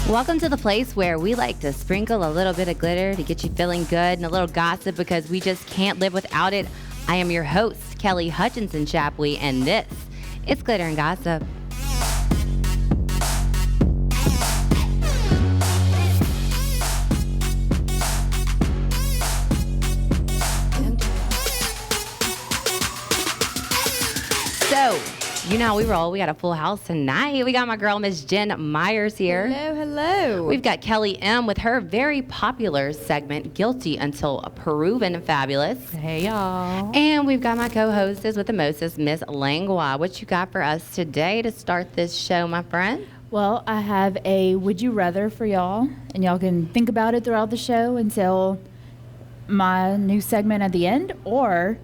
Welcome to the place where we like to sprinkle a little bit of glitter to get you feeling good and a little gossip because we just can't live without it. I am your host, Kelly Hutchinson Chapley, and this is Glitter and Gossip. So, you know, we got a full house tonight. We got my girl, Miss Jen Myers here. Hello, hello. We've got Kelly M with her very popular segment, Guilty Until Proven Fabulous. Hey, y'all. And we've got my co-hostess with the mostest, Miss Langlois. What you got for us today to start this show, my friend? Well, I have a would you rather for y'all, and y'all can think about it throughout the show until my new segment at the end, or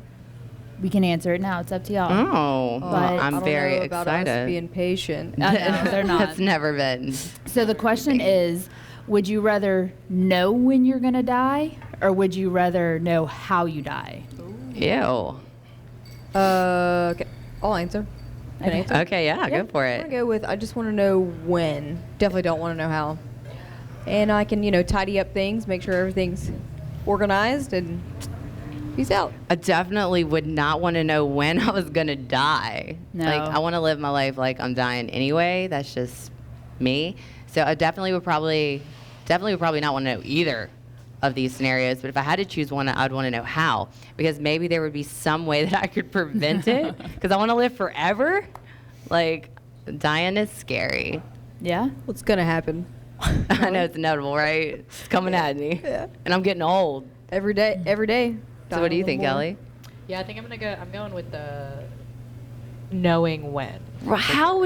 we can answer it now. It's up to y'all. Oh, But I'm very know about excited. Us being patient. I know, they're not. That's never been. So the question is, would you rather know when you're going to die, or would you rather know how you die? Ew. Okay, I'll answer. Can I answer? Okay, yeah, go for I'm gonna it. go with I just want to know when. Definitely don't want to know how. And I can, tidy up things, make sure everything's organized, and peace out. I definitely would not want to know when I was going to die. No. Like, I want to live my life like I'm dying anyway. That's just me. So I definitely would probably not want to know either of these scenarios. But if I had to choose one, I'd want to know how. Because maybe there would be some way that I could prevent it. Because I want to live forever. Like, dying is scary. Yeah? What's gonna happen? I know it's inevitable, right? It's coming at me. Yeah. And I'm getting old. Every day, every day. So what do you think, Ellie? Yeah, I think I'm going with the knowing when. Well, how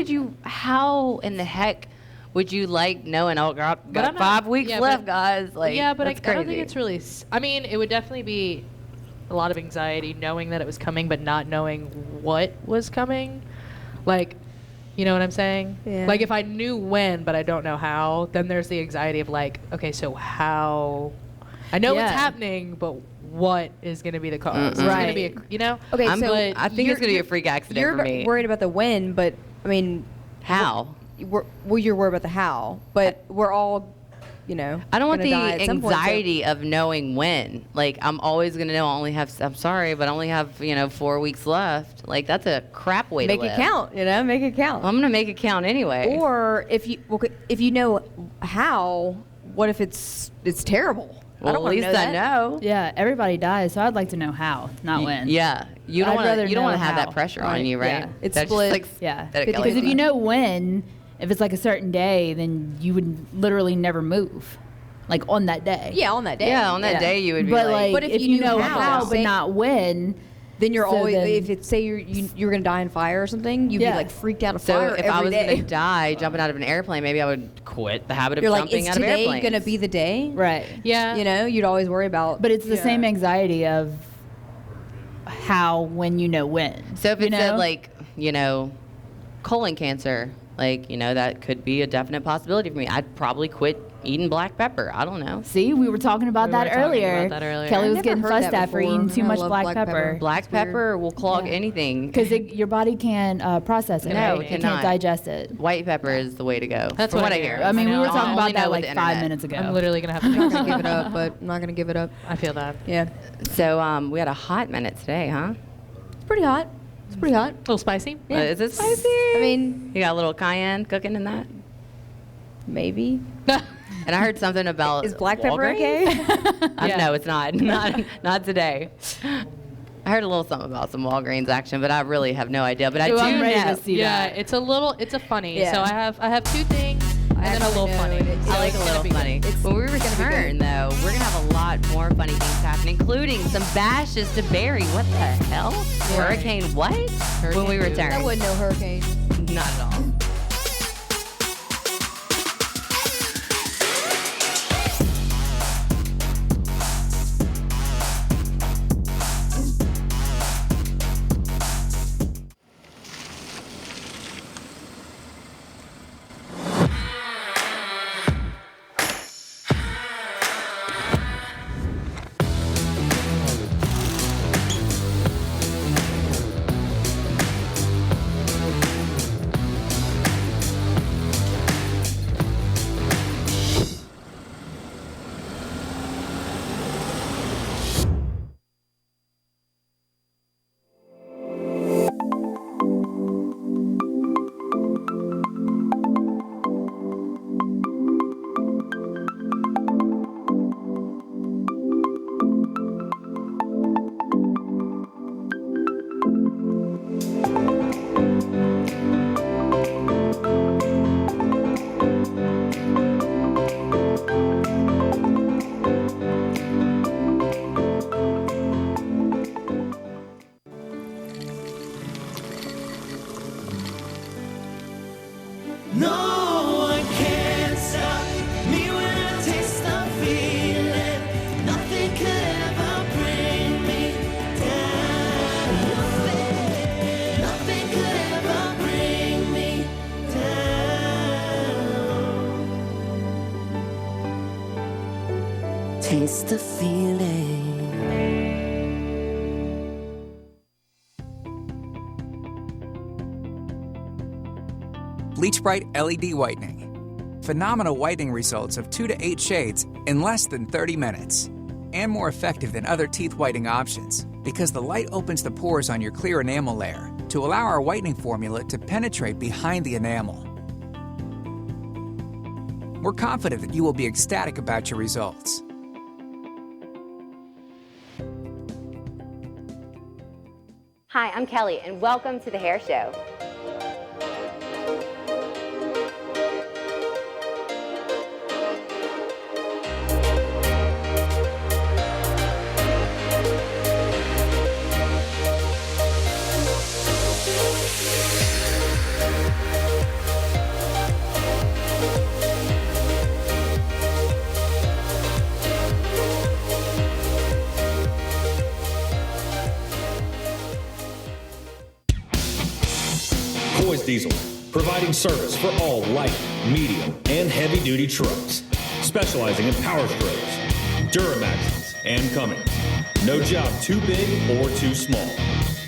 in the heck would you like knowing, oh, God, But got I'm not- 5 weeks yeah, left, but- guys? Like, yeah, but I that's don't think crazy. it's really. I mean, it would definitely be a lot of anxiety knowing that it was coming, but not knowing what was coming. Like, you know what I'm saying? Yeah. Like, if I knew when, but I don't know how, then there's the anxiety of like, okay, so how? I know what's Yeah. happening, but what is going to be the cause? It's Right. going to be, you know? Okay, I think you're- it's going to be a freak accident You're for me. worried about the when, but I mean, How? you're worried about the how, but we're all, I don't want gonna the die at some point, so- anxiety of knowing when. Like, I'm always going to know I'm sorry, but I only have, 4 weeks left. Like, that's a crap way Make to live. it count, make it count. Well, I'm going to make it count anyway. Or if you know how, what if it's terrible? I well, don't at wanna least know I that. know. Yeah, everybody dies, so I'd like to know how, not when. Yeah. You don't I'd want rather to. You don't want to know have how. that pressure on Right, you, right? yeah. It's That's split. Just like Yeah. that Because Because if 50-50. you know when, if it's like a certain day, then you would literally never move, like on that day. Yeah, on that day. Yeah, on that Yeah. day you would be But like, But if you know how, but say- not when, Then you're So always then- if it's say you're gonna die in fire or something, you'd Yeah. be like freaked out of so fire if I every was day. going to die jumping out of an airplane, maybe I would quit the habit of You're like, jumping is out of today airplanes. gonna be the day? right? Yeah. You'd always worry about. But it's the same anxiety of how when you know when. So if you it said know? like, colon cancer, like, that could be a definite possibility for me. I'd probably quit eating black pepper. I don't know. See, we were talking about, We that, were talking earlier. about that earlier. Kelly I've was never getting heard fussed that at for before. eating too I much love black black pepper. pepper. Black That's weird. pepper will clog Yeah. anything. Because your body can't process it. No, right? it It cannot. can't digest it. White pepper is the way to go. That's from what what I I hear. hear. I mean, we know. were I talking only about know that with like the 5 internet. minutes ago. I'm literally going to have I'm not to gonna give it up, but I'm not gonna give it up. I feel that. Yeah, So we had a hot minute today, huh? it's pretty hot. It's pretty hot. A little spicy? Is it spicy? I mean, You got a little cayenne cooking in that? maybe. And I heard something about Is black pepper Walgreens? okay? Yeah. No, it's not. Not today. I heard a little something about some Walgreens action, but I really have no idea. But I Well, do I'm ready know. to see Yeah, that. it's a funny. Yeah. So I have two things and then a little actually know funny. it. It's So I like it's a gonna little be good. funny. It's When we gonna be return, good. though, we're going to have a lot more funny things happen, including some bashes to bury. What the hell? Hurricane what? When we Hurricane return. That wasn't no hurricane. Not at all. miss the feeling. Bleachbright LED whitening. Phenomenal whitening results of 2 to 8 shades in less than 30 minutes. And more effective than other teeth whitening options because the light opens the pores on your clear enamel layer to allow our whitening formula to penetrate behind the enamel. We're confident that you will be ecstatic about your results. Hi, I'm Kelly, and welcome to the Hair Show. Diesel, providing service for all light, medium, and heavy-duty trucks, specializing in power strokes, Duramaxes, and Cummins. No job too big or too small.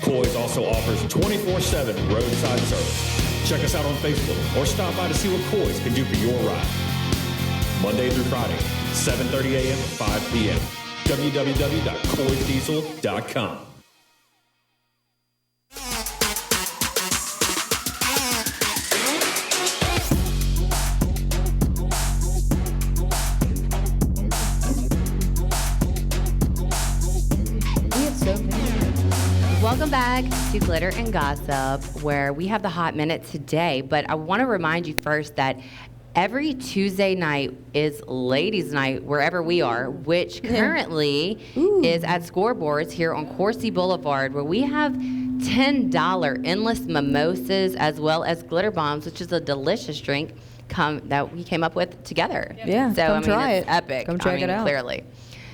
Coy's also offers 24/7 roadside service. Check us out on Facebook or stop by to see what Coy's can do for your ride. Monday through Friday, 7:30 a.m. to 5 p.m. www.coysdiesel.com. Welcome back to Glitter and Gossip, where we have the hot minute today. But I want to remind you first that every Tuesday night is Ladies' Night wherever we are, which currently is at Scoreboards here on Coursey Boulevard, where we have $10 endless mimosas as well as glitter bombs, which is a delicious drink that we came up with together. Yeah, so come try it's it. epic. Come check it out. Clearly.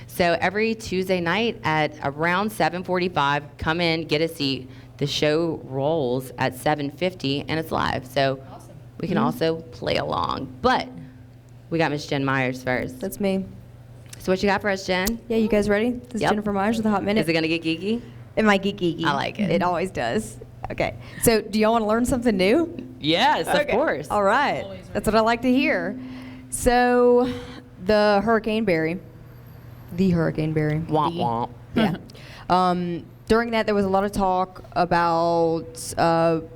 So every Tuesday night at around 7:45, come in, get a seat. The show rolls at 7:50, and it's live. So we can also play along. But we got Miss Jen Myers first. That's me. So what you got for us, Jen? Yeah, you guys ready? This is Yep. Jennifer Myers with the Hot Minute. Is it going to get geeky? It might get geeky. I like it. It always does. Okay. So do y'all want to learn something new? Yes, Okay. of course. All right. That's what I like to hear. So the Hurricane Barry. Womp womp. Yeah. During that, there was a lot of talk about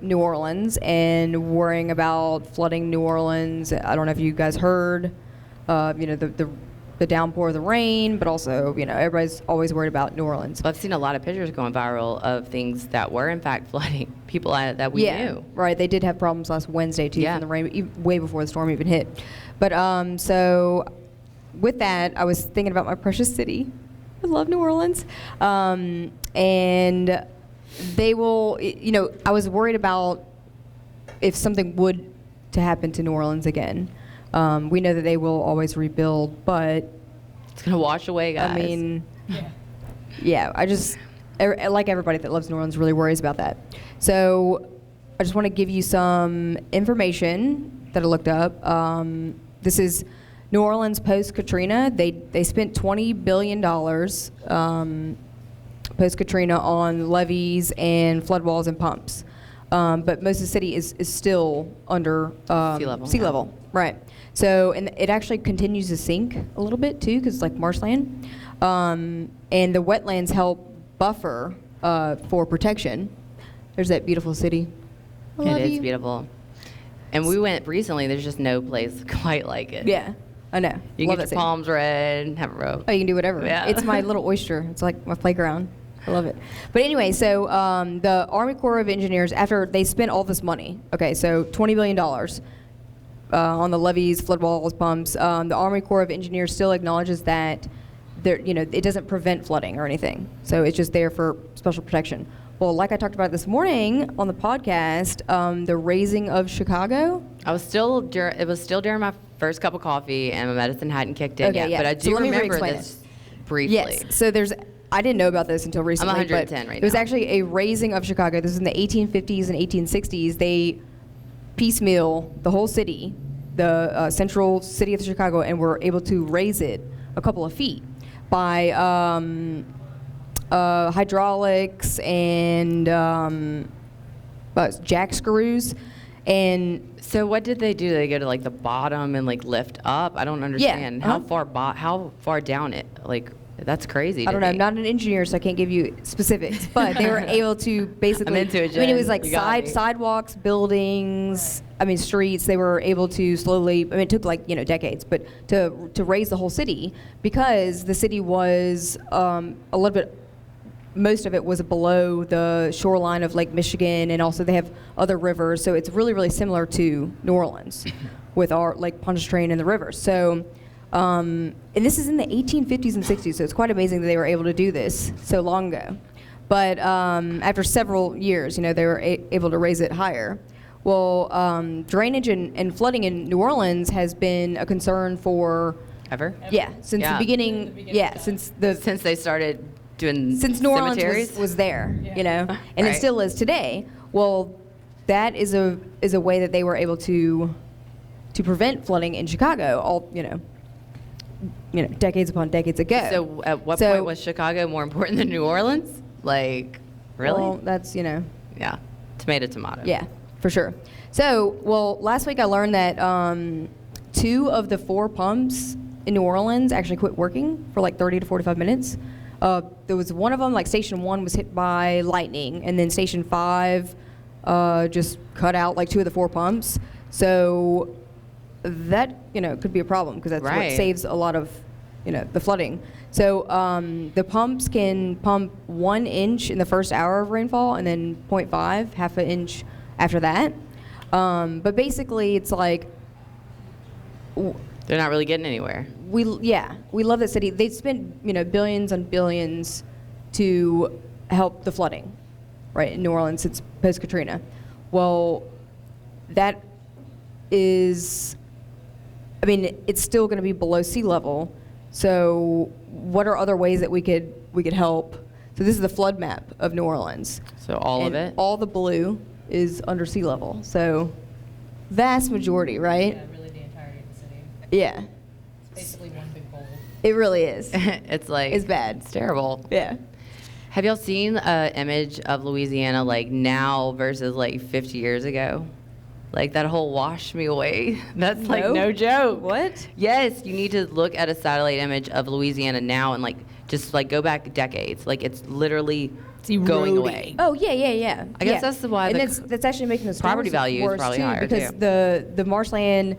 New Orleans and worrying about flooding New Orleans. I don't know if you guys heard, the downpour of the rain, but also, everybody's always worried about New Orleans. Well, I've seen a lot of pictures going viral of things that were in fact flooding people that we knew. Right. They did have problems last Wednesday too from the rain, way before the storm even hit. But so with that, I was thinking about my precious city. I love New Orleans. And they will, I was worried about if something would to happen to New Orleans again. We know that they will always rebuild, but it's going to wash away, guys. I mean, like everybody that loves New Orleans really worries about that. So I just want to give you some information that I looked up. This is New Orleans post-Katrina. They spent $20 billion post-Katrina on levees and flood walls and pumps. But most of the city is still under sea level. Right. So, and it actually continues to sink a little bit too, because it's like marshland. And the wetlands help buffer for protection. There's that beautiful city. It is beautiful. And we went recently, there's just no place quite like it. Yeah, I know. You Love can get that your city. palms red, have a rope. Oh, you can do whatever. Yeah. It's my little oyster. It's like my playground. I love it. But anyway, so the Army Corps of Engineers, after they spent all this money, okay, so $20 billion on the levees, flood walls, pumps, the Army Corps of Engineers still acknowledges that it doesn't prevent flooding or anything. So it's just there for special protection. Well, like I talked about this morning on the podcast, the raising of Chicago. It was still during my first cup of coffee, and my medicine hadn't kicked in yet. Yeah. But I So do let me remember re-explain this briefly. Yes. So I didn't know about this until recently. I'm 110 but right There was now. actually a raising of Chicago. This was in the 1850s and 1860s. They piecemeal the whole city, the central city of Chicago, and were able to raise it a couple of feet. by hydraulics and jack screws. And So what did they do? They go to like the bottom and like lift up? I don't understand. uh-huh. How far down it? Like that's crazy. I don't know. I'm not an engineer, so I can't give you specifics. But they were able to basically. I'm into it, I mean, it Jen. was like You got me. sidewalks, buildings. I mean, streets. They were able to slowly. I mean, it took like decades, but to raise the whole city because the city was a little bit. Most of it was below the shoreline of Lake Michigan, and also they have other rivers. So it's really, really similar to New Orleans with our Lake Pontchartrain and the rivers. So, and this is in the 1850s and 60s, so it's quite amazing that they were able to do this so long ago. But after several years, they were able to raise it higher. Well, drainage and flooding in New Orleans has been a concern for Ever? since Yeah. the beginning. Since They started doing since New Orleans cemeteries? was there, and it Right. still is today. Well, that is a way that they were able to prevent flooding in Chicago. All decades upon decades ago. So at what point was Chicago more important than New Orleans? Like, really? Well, that's Yeah. Tomato. Yeah, for sure. So, last week I learned that 2 of the 4 pumps in New Orleans actually quit working for like 30 to 45 minutes. There was one of them, like Station 1 was hit by lightning, and then Station 5 just cut out like 2 of the 4 pumps. So that, could be a problem because that's what Right. saves a lot of, the flooding. So the pumps can pump 1 inch in the first hour of rainfall and then 0.5, half an inch after that. But basically it's like, They're not really getting anywhere. we love that city. They spent billions and billions to help the flooding, right, in New Orleans since post Katrina. Well, that is, I mean, it's still going to be below sea level. So, what are other ways that we could help? So this is the flood map of New Orleans. So all And of it? all the blue is under sea level. So, vast majority, right? really the entirety of the city. Yeah. It's basically one big bowl. It really is. It's like It's bad. It's terrible. Yeah. Have y'all seen an image of Louisiana like now versus like 50 years ago? Like that whole wash me away. That's like No. no joke. What? Yes, you need to look at a satellite image of Louisiana now and like just like go back decades. Like it's literally going eroding. away. Oh yeah. I guess that's why and the that's actually making the storms property value is worse probably too, higher, because too. the marshland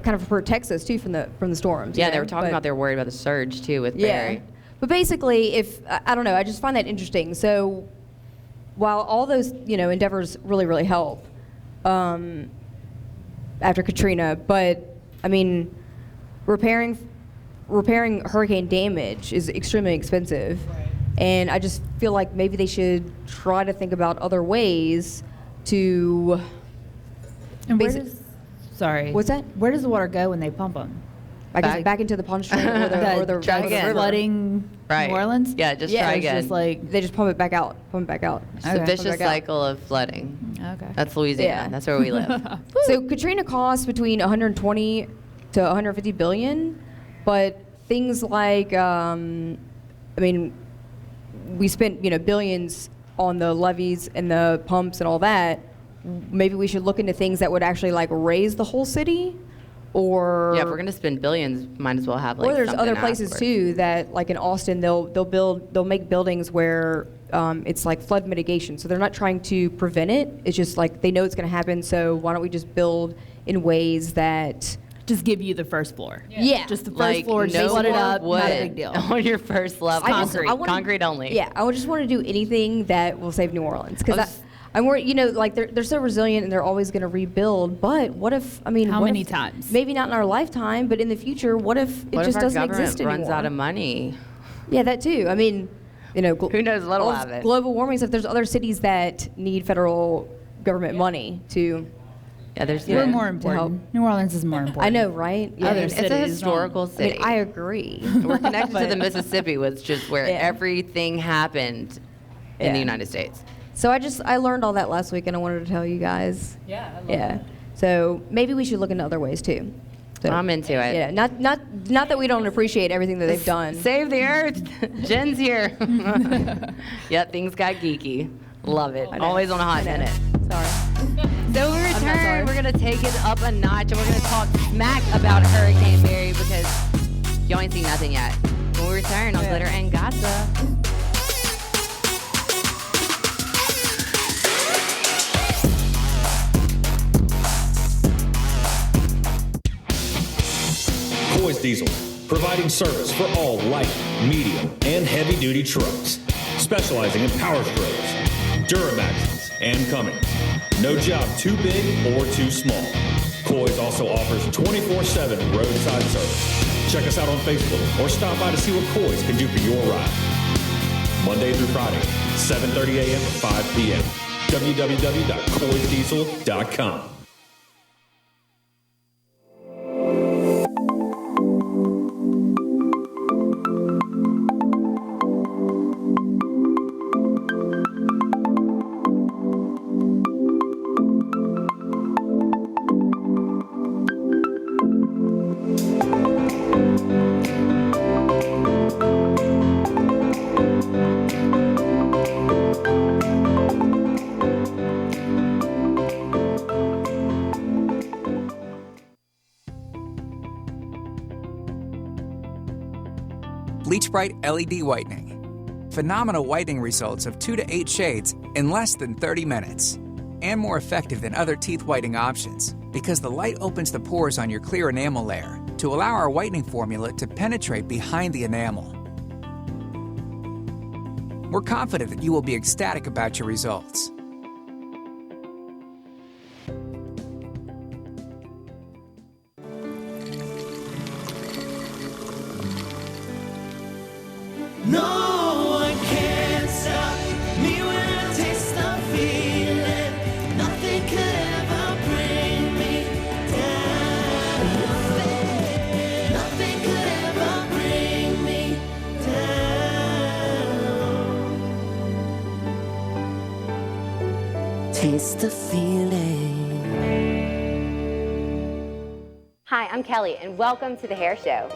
kind of protects us too from the storms. Yeah, you they know? were talking But- about they were worried about the surge too with Yeah. Barry. But basically, if I don't know, I just find that interesting. So while all those endeavors really help after Katrina, but I mean, repairing hurricane damage is extremely expensive, and I just feel like maybe they should try to think about other ways to. And where Basic- does, sorry. What's that? Where does the water go when they pump them? I guess back into the Pontchartrain or the Try or the again. river. flooding Right. New Orleans? Yeah, just Yeah, try it's again. Just like, They just pump it back out. It's a Okay. vicious Back out. cycle of flooding. okay. That's Louisiana. Yeah. That's where we live. So Katrina cost between 120 to 150 billion, but things like, I mean, we spent billions on the levees and the pumps and all that. Maybe we should look into things that would actually like raise the whole city, or Yeah, if we're gonna spend billions, might as well have like. or there's something other places afterwards. too that, like in Austin, they'll make buildings where it's like flood mitigation. So they're not trying to prevent it. It's just like they know it's going to happen. So why don't we just build in ways that Just give you the first floor. Yeah. Just the first Like floor, no just flood it more up, wood not a big deal. on your first level. Concrete only. Yeah, I would just want to do anything that will save New Orleans because I was- I'm worried. Like they're so resilient and they're always going to rebuild. But what if? I mean, How what many if- times? Maybe not in our lifetime, but in the future, what if it What just if our doesn't government exist anymore? runs out of money? Yeah, that too. I mean, Who knows what'll all this happen. global warming stuff. There's other cities that need federal government money to. Yeah, there's. Yeah. We're more To important. help. New Orleans is more important. I know, right? Yeah. Other It's a cities historical I city. mean, I agree. We're connected to the Mississippi, which is where Yeah. everything happened in Yeah. the United States. So I learned all that last week, and I wanted to tell you guys. Yeah, I love Yeah. that. So maybe we should look into other ways too. So, I'm into it. Yeah, not that we don't appreciate everything that they've done. Save the Earth. Jen's here. Yep, things got geeky. Love it. Always on a hot minute. Sorry. So we sorry. return, we're going to take it up a notch, and we're going to talk smack about Hurricane Barry because you ain't seen nothing yet. When we return on Glitter and Gossip. Coy's Diesel, providing service for all light, medium, and heavy-duty trucks, specializing in power strokes, Duramaxes, and Cummins. No job too big or too small. Coy's also offers 24/7 roadside service. Check us out on Facebook or stop by to see what Coy's can do for your ride. Monday through Friday, 7:30 a.m. to 5 p.m. www.coysdiesel.com. Bleachbright LED whitening. Phenomenal whitening results of 2 to 8 shades in less than 30 minutes. And more effective than other teeth whitening options because the light opens the pores on your clear enamel layer to allow our whitening formula to penetrate behind the enamel. We're confident that you will be ecstatic about your results. No one can stop me when I taste the feeling. Nothing could ever bring me down. Nothing could ever bring me down. Taste the feeling. Hi, I'm Kelly, and welcome to The Hair Show.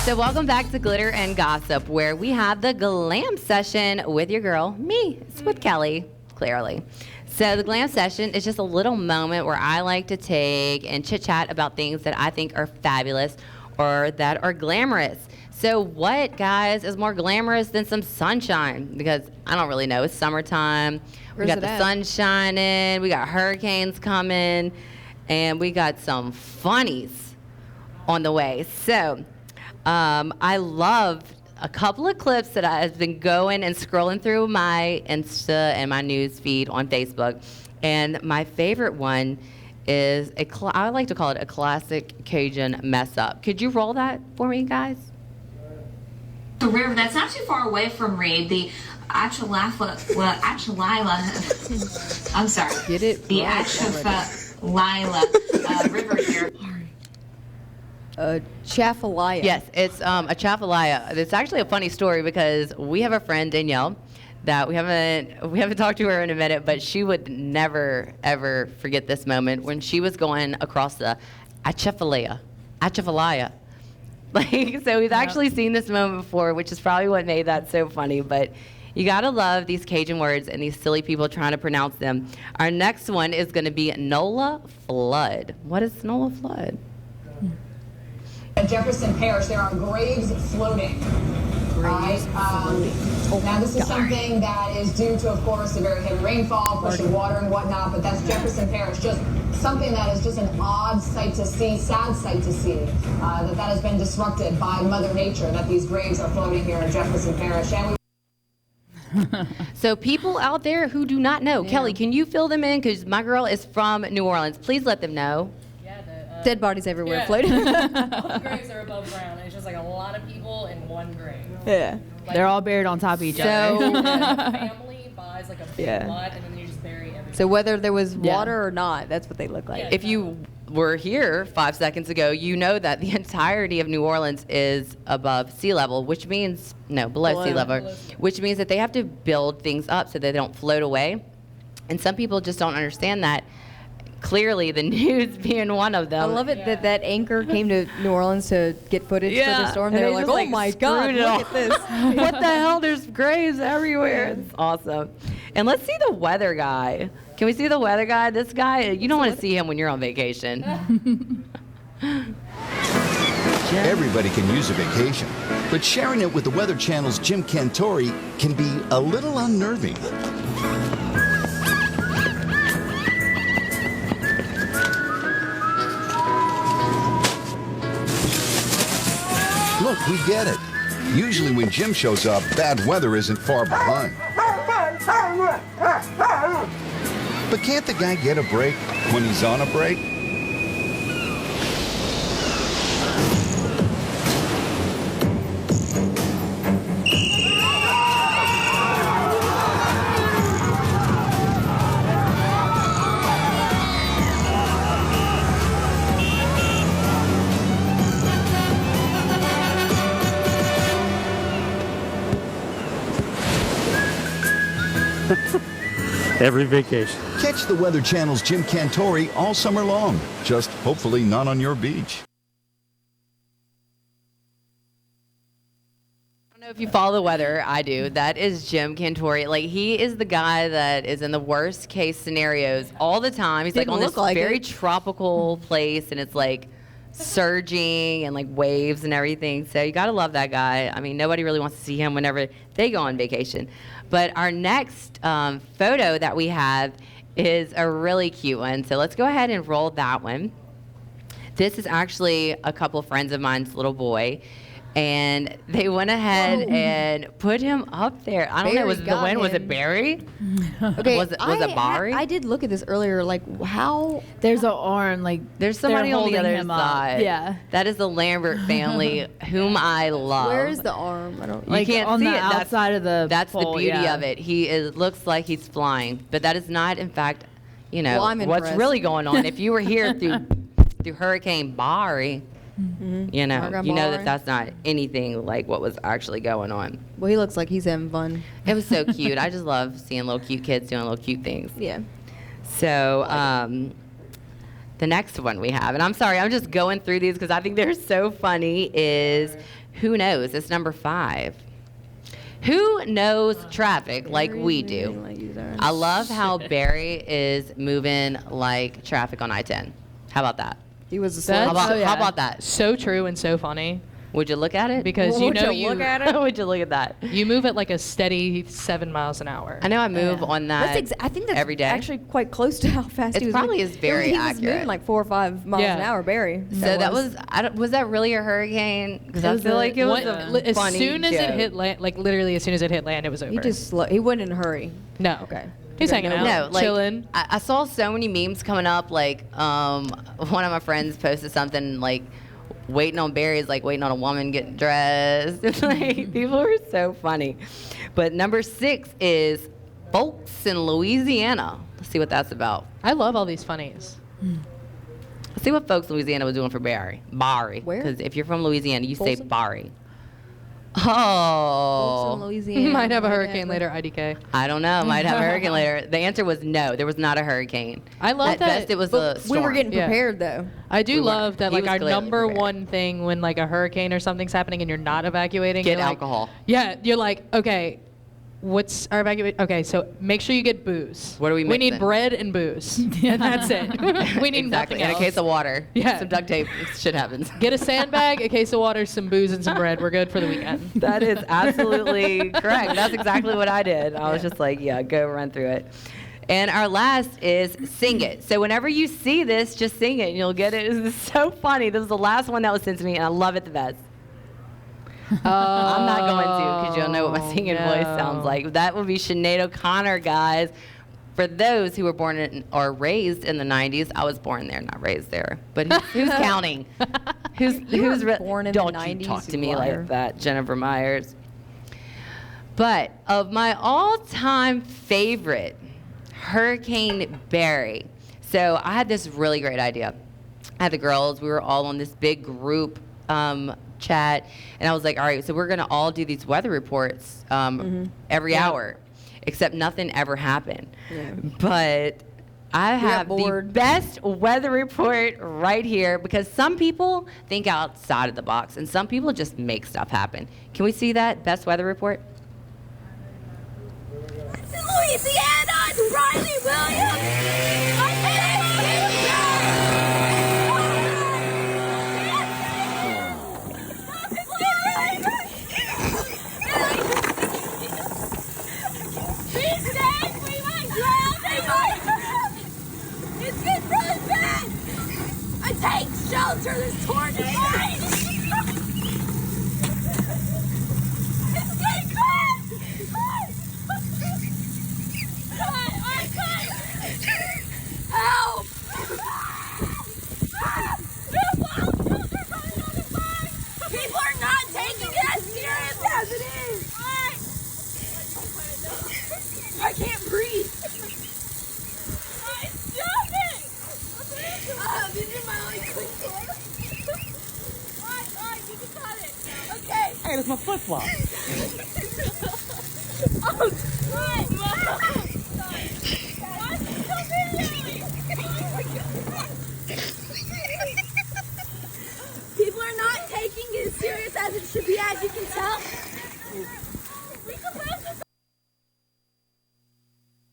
So welcome back to Glitter and Gossip, where we have the Glam Session with your girl, me. It's with Kelly, clearly. So the Glam Session is just a little moment where I like to take and chit-chat about things that I think are fabulous or that are glamorous. So what, guys, is more glamorous than some sunshine? Because I don't really know. It's summertime. We got the sun shining. We got hurricanes coming. And we got some funnies on the way. So I love a couple of clips that I've been going and scrolling through my Insta and my news feed on Facebook. And my favorite one is, I like to call it a classic Cajun mess up. Could you roll that for me, guys? The river that's not too far away from Reed, the Achalila, I'm sorry. Get it? The Achalila River here. Chafalaya. Yes, it's a Chafalaya. It's actually a funny story because we have a friend, Danielle, that we haven't talked to her in a minute, but she would never ever forget this moment when she was going across the Atchafalaya. Like, so he's actually seen this moment before, which is probably what made that so funny. But you gotta love these Cajun words and these silly people trying to pronounce them. Our next one is gonna be NOLA Flood. What is NOLA Flood? At Jefferson Parish, there are graves floating. Now, this is something that is due to, of course, the very heavy rainfall, pushing water and whatnot, but that's Jefferson Parish. Just something that is just an odd sight to see, sad sight to see, that has been disrupted by Mother Nature, that these graves are floating here in Jefferson Parish. And So people out there who do not know, Kelly, can you fill them in? Because my girl is from New Orleans. Please let them know. Dead bodies everywhere Yeah. floating. All the graves are above ground. It's just like a lot of people in one grave. Yeah. They're all buried on top of each other. So, The family buys like a big Yeah. lot, and then you just bury everything. so whether there was Yeah. water or not, that's what they look like. Yeah. If you were here 5 seconds ago, you know that the entirety of New Orleans is above sea level, which means, no, below sea level, which means that they have to build things up so that they don't float away. And some people just don't understand that. Clearly, the news being one of them. I love it that that anchor came to New Orleans to get footage for the storm. And They were they like, just, oh my God, screwed it look all. at this. What the hell? There's graves everywhere. It's awesome. And let's see the weather guy. Can we see the weather guy? This guy, you don't want to see him when you're on vacation. Everybody can use a vacation, but sharing it with the Weather Channel's Jim Cantore can be a little unnerving. Look, we get it. Usually when Jim shows up, bad weather isn't far behind. But can't the guy get a break when he's on a break? Every vacation. Catch the Weather Channel's Jim Cantore all summer long. Just hopefully not on your beach. I don't know if you follow the weather. I do. That is Jim Cantore. Like, he is the guy that is in the worst case scenarios all the time. He's like Didn't on this look like very it. tropical place, and it's like surging and like waves and everything. So you gotta love that guy. I mean, nobody really wants to see him whenever they go on vacation. But our next photo that we have is a really cute one. So let's go ahead and roll that one. This is actually a couple friends of mine's little boy. And they went ahead and put him up there. I don't know, Barry was it the got wind? Was it him. Barry? Okay, Was it Bari? I did look at this earlier. Like, how? There's an arm, like There's somebody they're on the holding other him up. side. Yeah. That is the Lambert family, whom I love. Where is the arm? I don't. You Like can't on see the it. That's- outside of the That's the pole, beauty yeah. of it. He is, looks like he's flying, but that is not, in fact, you know, Well, I'm what's impressed. really going on. If you were here through Hurricane Bari, you know, Hurricane you know Bari. that that's not anything like what was actually going on. Well, he looks like he's having fun. It was so cute. I just love seeing little cute kids doing little cute things. Yeah. So the next one we have, and I'm sorry, I'm just going through these because I think they're so funny, is Who Knows? It's number 5. Who knows traffic like we do? I love how Barry is moving like traffic on I-10. How about that? He was a That's- slut. Oh, yeah. How about that? So true and so funny. Would you look at it? Because you know you look at it? Would you look at that? you move at like a steady 7 miles an hour. I know I move on that I think that's every day. actually quite close to how fast It he was. probably moving. is very he was accurate. moving like 4 or 5 miles Yeah. an hour, Barry. So that was, was that really a hurricane? Because I was feel a- like it was What- a as funny soon as joke. it hit land, like literally as soon as it hit land, it was over. He just he wasn't in a hurry. no. Okay. He's hanging out, No, like chilling. I saw so many memes coming up. Like one of my friends posted something like, "Waiting on Barry's like waiting on a woman getting dressed." Like people were so funny. But number 6 is folks in Louisiana. Let's see what that's about. I love all these funnies. Let's see what folks in Louisiana was doing for Barry. Bari. Where? Because if you're from Louisiana, you say Folsom? Bari. Oh. Louisiana. Might have a hurricane later, IDK. I don't know. Might have a hurricane later. The answer was no. There was not a hurricane. I love At that. best, it was a storm. We were getting Yeah. prepared though. I do We were. love that, He like, was our clearly number prepared. one thing when, like, a hurricane or something's happening and you're not evacuating. Get you're like- alcohol. Yeah, you're like, okay, what's our evacuation? Okay, so make sure you get booze. What are we We need mixing? bread and booze. And that's it. We need exactly. nothing And else. a case of water. Yeah. Some duct tape. Shit happens. Get a sandbag, a case of water, some booze, and some bread. We're good for the weekend. That is absolutely correct. That's exactly what I did. I was just like, yeah, go run through it. And our last is sing it. So whenever you see this, just sing it and you'll get it. This is so funny. This is the last one that was sent to me and I love it the best. I'm not going to because you'll know what my singing voice sounds like. That would be Sinead O'Connor, guys. For those who were born in, or raised in the 90s, I was born there, not raised there. But who's counting? Who's born in the Don't 90s, you talk to you me liar. like that, Jennifer Myers. But of my all-time favorite, Hurricane Barry. So I had this really great idea. I had the girls, we were all on this big group chat, and I was like, all right, so we're gonna all do these weather reports every hour, except nothing ever happened. Yeah. But I have the bored. best weather report right here because some people think outside of the box and some people just make stuff happen. Can we see that best weather report? Louisiana, it's Briley Williams. It's getting really bad. Take shelter, there's tornadoes. It's getting Help! People are not taking it as serious as it is. I can't breathe. Stop it! This is my only quick Alright, you can cut it. Okay. Hey, that's my flip-flop. Oh, Mom! People are not taking it as serious as it should be, as you can tell.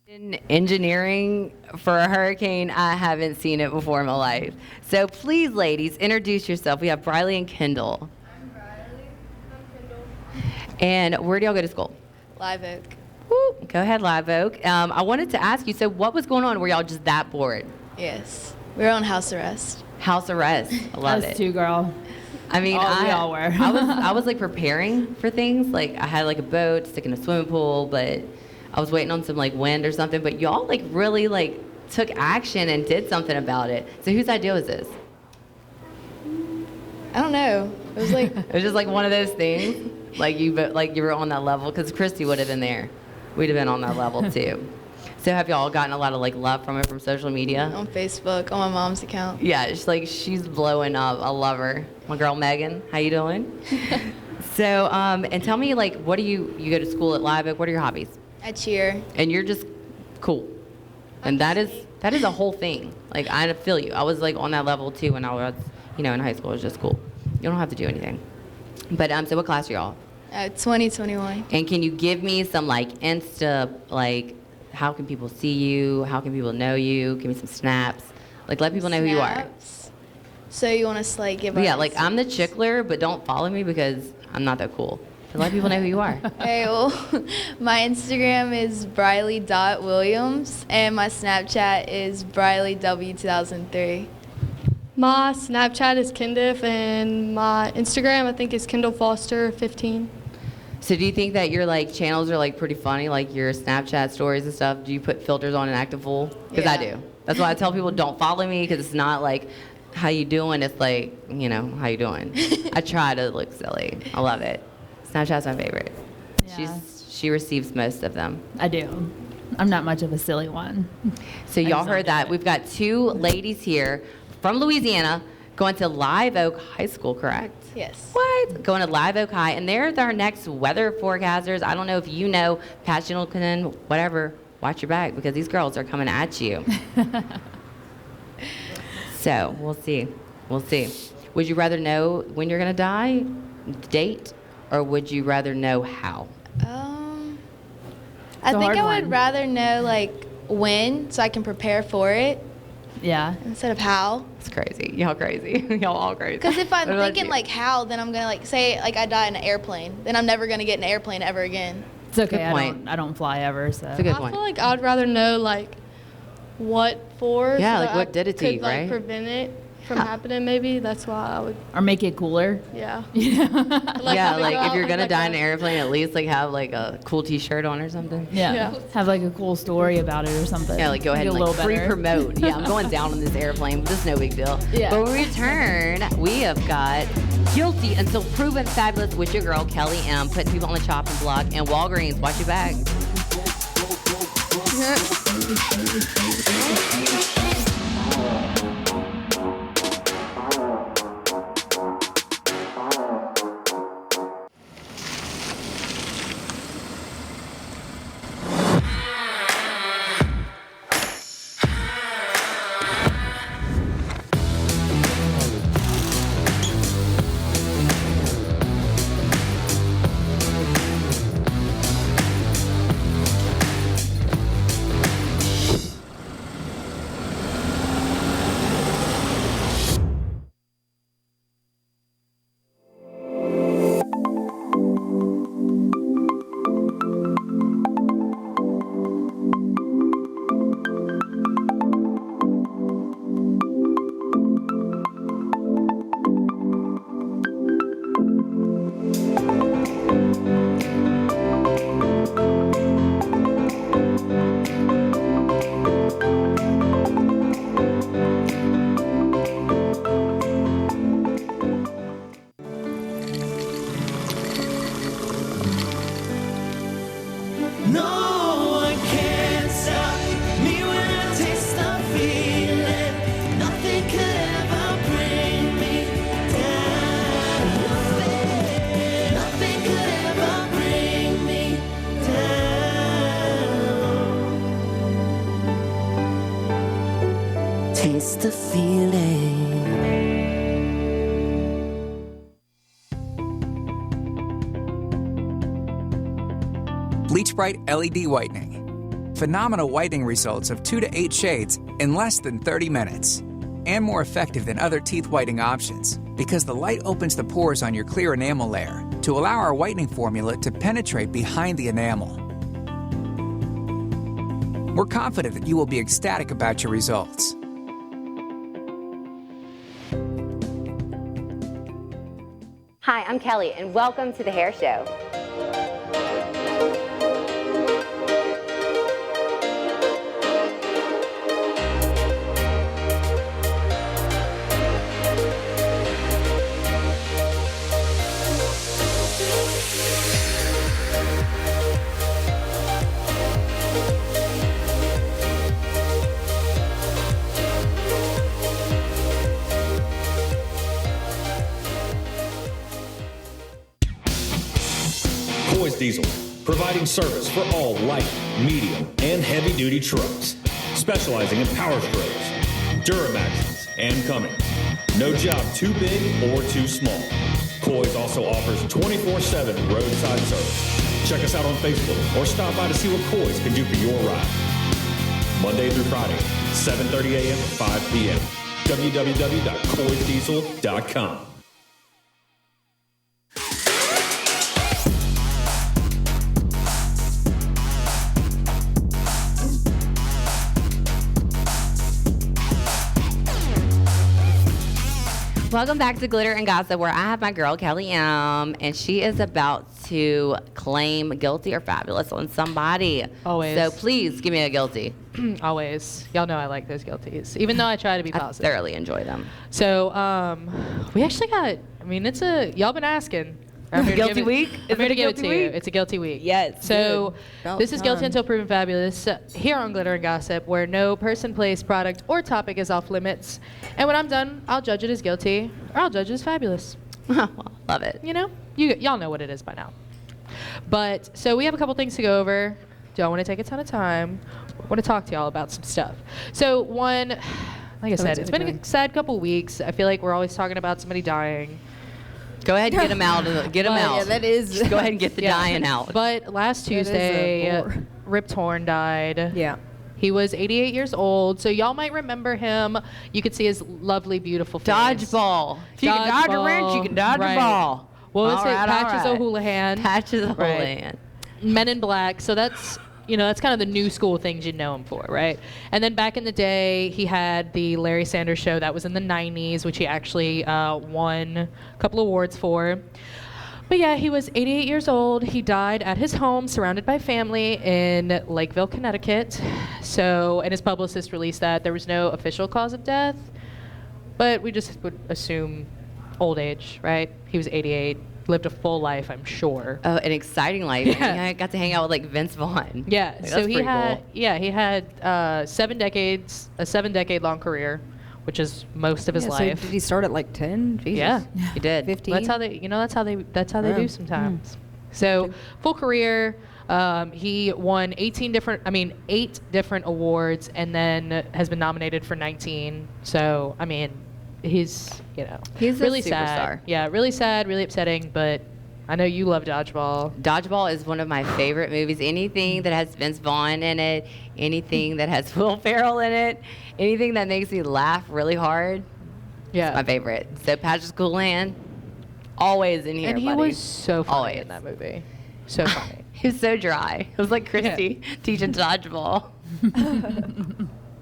In engineering for a hurricane, I haven't seen it before in my life. So please, ladies, introduce yourself. We have Briley and Kendall. I'm Briley. I'm Kendall. And where do y'all go to school? Live Oak. Woo, go ahead, Live Oak. I wanted to ask you, so what was going on? Were y'all just that bored? Yes. We were on house arrest. House arrest. I love Us it. too, girl. I mean, We all were. I was like preparing for things. Like I had like a boat, stick in a swimming pool, but I was waiting on some like wind or something. But y'all like really like took action and did something about it. So whose idea was this? I don't know. It was like It was just like one of those things. Like you were on that level because Christy would have been there. We'd have been on that level too. So have y'all gotten a lot of like love from it from social media? on Facebook on my mom's account. Yeah, it's like she's blowing up. I love her. My girl Megan, how you doing? So, and tell me like, what do you go to school at Live Oak? What are your hobbies? I cheer. And you're just cool. And that is a whole thing. Like I feel you. I was like on that level too when I was, in high school. It was just cool. You don't have to do anything. But so what class are y'all? 2021. And can you give me some like Insta, like how can people see you? How can people know you? Give me some snaps. Like let people know who you are. Snaps. So you want us to like give Yeah, our like I'm the chickler, but don't follow me because I'm not that cool. So let people know who you are. Okay, well, my Instagram is Briley.Williams and my Snapchat is BrileyW2003. My Snapchat is Kendall, and my Instagram I think is Kendall Foster 15. So do you think that your like channels are like pretty funny, like your Snapchat stories and stuff? Do you put filters on and act a fool? Because I Yeah. do. That's why I tell people don't follow me because it's not like how you doing. It's like how you doing. I try to look silly. I love it. Snapchat's my favorite. Yeah. She receives most of them. I do. I'm not much of a silly one. So I y'all just don't heard do that. it. We've got two ladies here from Louisiana going to Live Oak High School, correct? Yes. What? Going to Live Oak High, and they're our next weather forecasters. I don't know if you know, Pat Singleton, whatever, watch your back because these girls are coming at you. So we'll see. We'll see. Would you rather know when you're going to die, the date, or would you rather know how? I think I would rather know like when so I can prepare for it. Yeah. Instead of how. It's crazy. Y'all crazy. Y'all all crazy. Because if I'm What about thinking you? like how, then I'm gonna like say like I die in an airplane, then I'm never gonna get in an airplane ever again. It's okay. Good I point. don't fly ever, so. It's a good I point. feel like I'd rather know like what for. Yeah, so like that what I did it to could, you, like, right? prevent it from happening. Maybe that's why I would. Or make it cooler. Yeah. Yeah, figure like if out, you're gonna like, die in an airplane, at least like have like a cool T-shirt on or something. Yeah. Yeah. Have like a cool story about it or something. Yeah, like go ahead Make and it a like little better. pre-promote. Yeah, I'm going down on this airplane, but this is no big deal. Yeah. But when we return, we have got Guilty Until Proven Fabulous with your girl Kelly M, putting people on the chopping block, and Walgreens. Watch your bag. No one can stop me when I taste the feeling. Nothing could ever bring me down. Nothing could ever bring me down. Taste the feeling. Bleachbright LED whitening. Phenomenal whitening results of 2 to 8 shades in less than 30 minutes. And more effective than other teeth whitening options because the light opens the pores on your clear enamel layer to allow our whitening formula to penetrate behind the enamel. We're confident that you will be ecstatic about your results. Hi, I'm Kelly, and welcome to the Hair Show. Coy's Diesel, providing service for all light, medium, and heavy-duty trucks, specializing in power strokes, Duramaxes, and Cummins. No job too big or too small. Coy's also offers 24/7 roadside service. Check us out on Facebook or stop by to see what Coy's can do for your ride. Monday through Friday, 7:30 a.m. to 5 p.m. www.coysdiesel.com. Welcome back to Glitter and Gossip, where I have my girl Kelly M, and she is about to claim guilty or fabulous on somebody. Always. So please give me a guilty. Always. Y'all know I like those guilties, even though I try to be I positive. thoroughly enjoy them. So, we actually got, I mean, y'all been asking. I'm here to Guilty give it- week? I'm Is here it to a give it guilty to you. week? It's a guilty week. Yes, So good. this is Guilty Time. Until Proven Fabulous here on Glitter and Gossip, where no person, place, product, or topic is off limits. And when I'm done, I'll judge it as guilty, or I'll judge it as fabulous. Love it. You know, y'all know what it is by now. But so we have a couple things to go over. Don't want to take a ton of time. Want to talk to y'all about some stuff. So one, like I said, it's been a sad couple weeks. I feel like we're always talking about somebody dying. Go ahead and get them out. Get them out. Yeah, that is. Just go ahead and get the dying out. But last That is a Tuesday, bore. Rip Torn died. Yeah. He was 88 years old, so y'all might remember him. You could see his lovely, beautiful face. Dodgeball. If you can dodge a wrench, you can dodge Right. a ball. What was All it? right, Patches all right. O'Houlihan. Patches Right. O'Houlihan. Men in Black. So that's, that's kind of the new school things you know him for, right? And then back in the day, he had the Larry Sanders Show. That was in the 90s, which he actually won a couple awards for. But yeah, he was 88 years old. He died at his home, surrounded by family in Lakeville, Connecticut. So, and his publicist released that there was no official cause of death, but we just would assume old age, right? He was 88, lived a full life, I'm sure. Oh, an exciting life. Yeah. I got to hang out with like Vince Vaughn. Yeah, Like, so that's he pretty had, cool. he had a 7-decade long career, which is most of his So life. did he start at like 10? Jesus. Yeah. He did. 15? That's how they, that's how they Yeah. do sometimes. So full career, he won 8 different awards, and then has been nominated for 19. So I mean, he's He's a really superstar. sad. Yeah, really sad, really upsetting. But I know you love Dodgeball. Dodgeball is one of my favorite movies. Anything that has Vince Vaughn in it, anything that has Will Ferrell in it, anything that makes me laugh really hard, Yeah, my favorite. So Patches O'Houlihan, always in here, and he buddy. was so funny Always. in that movie. So funny. He was so dry. It was like Christy teaching dodgeball.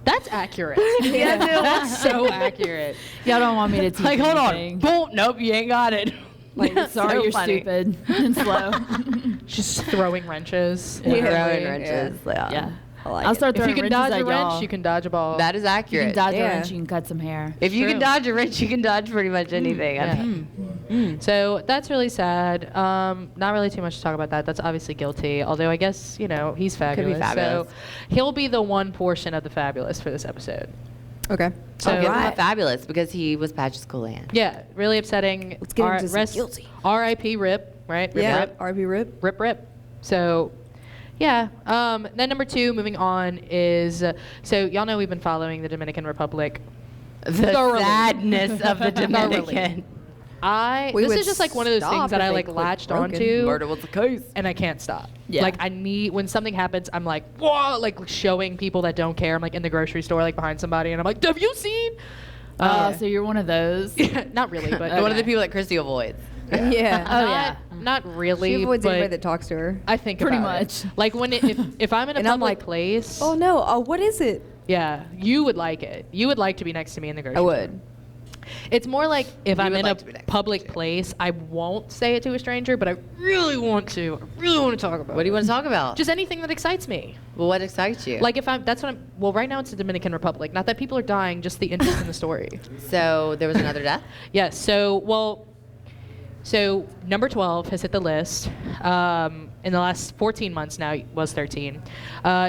That's accurate. Yeah, That's so accurate. Y'all don't want me to teach Like, hold on. anything. Boom. Nope, you ain't got it. Like, sorry, So you're funny. stupid and slow. Just throwing wrenches. Throwing Yeah. wrenches. Yeah. I like I'll it. start If throwing you can wrenches dodge at a wrench, y'all. you can dodge a ball. That is You accurate. can dodge a Yeah. wrench, you can cut some hair. If you can True. dodge a wrench, you can dodge pretty much anything. I think. So that's really sad. Not really too much to talk about that. That's obviously guilty. Although I guess, he's fabulous. fabulous. So he'll be the one portion of the fabulous for this episode. Okay. So- I'll give him a Alright. fabulous because he was Patches O'Houlihan. Yeah, really upsetting. Let's get into some guilty. R.I.P. Rip, right? Rip, Yeah. Rip. R.B. Rip. Rip, rip. So, yeah. Then number 2, moving on, is so y'all know we've been following the Dominican Republic. The Thoroughly. sadness of the Thoroughly. Dominican. We This would is just like one of those stop things that if I they like quit latched broken. onto. Murder was the case. And I can't stop. Yeah. Like when something happens, I'm like, whoa, like showing people that don't care. I'm like in the grocery store, like behind somebody, and I'm like, have you seen? So you're one of those. Not really, but One of the people that Christy avoids. Yeah. Oh, not, yeah. not really. She avoids but anybody that talks to her. I think Pretty about much. it. Like if I'm in a And I'm public like, place. Oh no. Oh, what is it? Yeah, you would like it. You would like to be next to me in the grocery I store. would. It's more like if I'm would in like a to be next to me, public too. place, I won't say it to a stranger, but I really want to. I really want to talk about What do you want to talk about? Just anything that excites me. Well, what excites you? Like well, right now it's the Dominican Republic. Not that people are dying, just the interest in the story. So there was another death? Yes. So number 12 has hit the list. In the last 14 months now, it was 13.